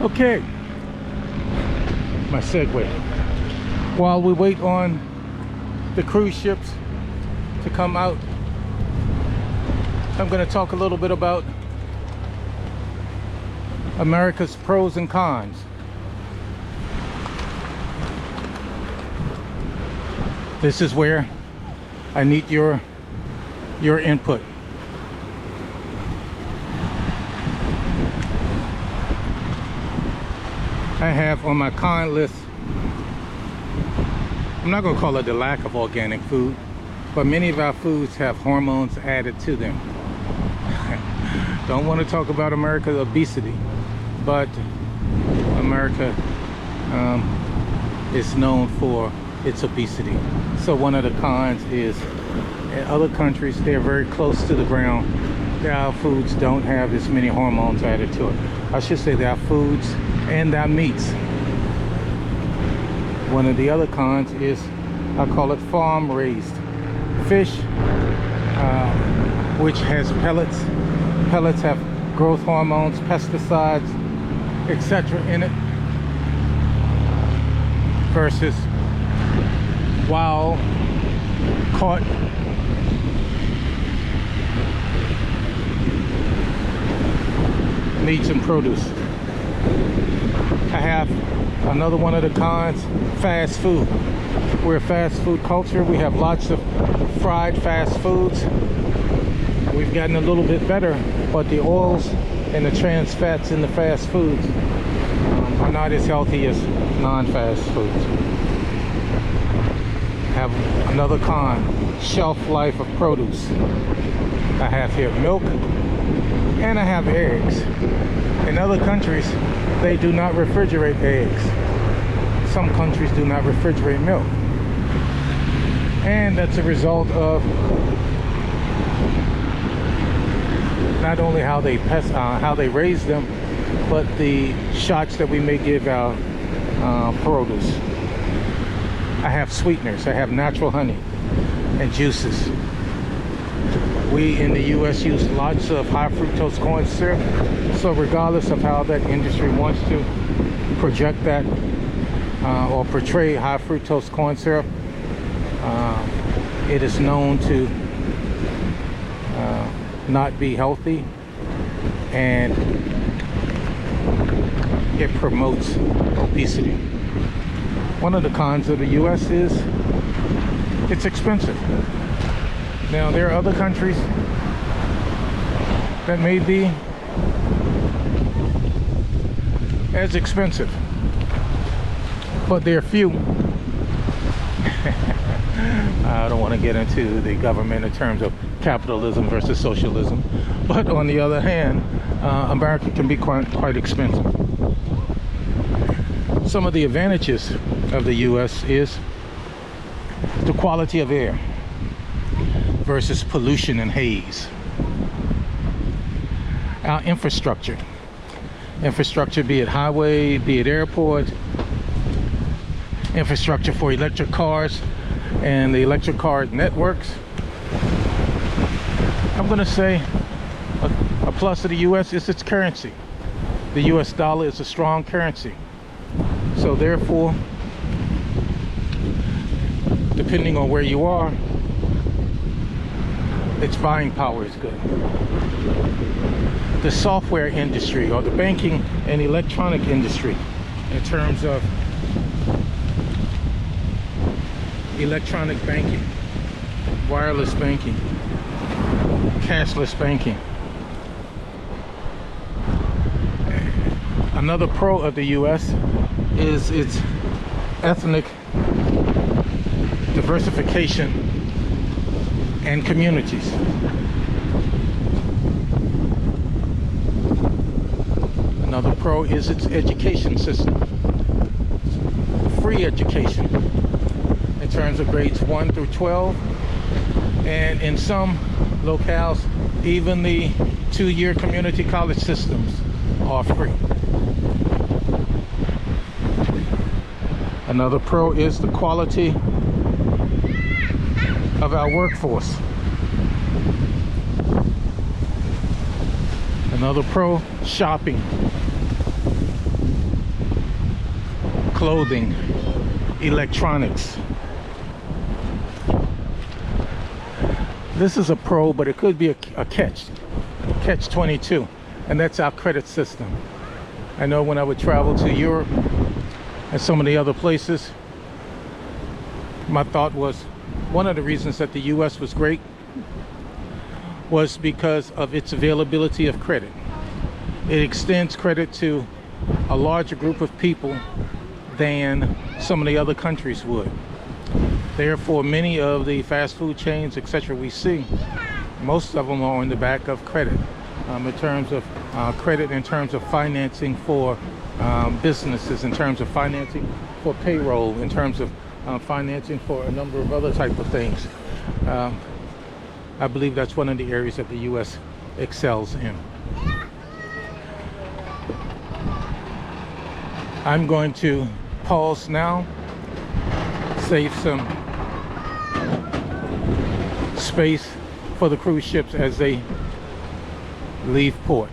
Okay, my segue. While we wait on the cruise ships to come out, I'm going to talk a little bit about America's pros and cons. This is where I need your input. I have on my con list, I'm not going to call it the lack of organic food, but many of our foods have hormones added to them. Don't want to talk about America's obesity, but America is known for its obesity. So one of the cons is in other countries, they're very close to the ground. Our foods don't have as many hormones added to it. I should say our foods and our meats. One of the other cons is, I call it farm raised fish, which has pellets. Pellets have growth hormones, pesticides, etc. in it, versus wild caught meats and produce. I have another one of the cons, fast food. We're a fast food culture. We have lots of fried fast foods. We've gotten a little bit better, but the oils and the trans fats in the fast foods are not as healthy as non-fast foods. Have another con, shelf life of produce. I have here milk and I have eggs. In other countries, they do not refrigerate eggs. Some countries do not refrigerate milk. And that's a result of not only how they raise them, but the shots that we may give our produce. I have sweeteners. I have natural honey and juices. We in the US use lots of high fructose corn syrup. So regardless of how that industry wants to project that or portray high fructose corn syrup, it is known to not be healthy, and it promotes obesity. One of the cons of the US is it's expensive. Now there are other countries that may be as expensive, but they're few. I don't want to get into the government in terms of capitalism versus socialism, but on the other hand, America can be quite expensive. Some of the advantages of the US is the quality of air versus pollution and haze. Our infrastructure, be it highway, be it airport, infrastructure for electric cars and the electric car networks. I'm going to say a plus of the US is its currency. The US dollar is a strong currency. So therefore, depending on where you are, its buying power is good. The software industry or the banking and electronic industry, in terms of electronic banking, wireless banking, cashless banking. Another pro of the US is its ethnic diversification and communities. Another pro is its education system. Free education in terms of grades 1 through 12, and in some locales even the 2-year community college systems are free. Another pro is the quality of our workforce. Another pro, shopping. clothing, electronics. This is a pro, but it could be a catch 22, and that's our credit system. I know when I would travel to Europe and some of the other places, my thought was one of the reasons that the US was great was because of its availability of credit. It extends credit to a larger group of people than some of the other countries would. Therefore, many of the fast food chains, etc., we see, most of them are on the back of credit, in terms of credit, in terms of financing for businesses, in terms of financing for payroll, in terms of financing for a number of other type of things. I believe that's one of the areas that the U.S. excels in. I'm going to pause now, save some space for the cruise ships as they leave port.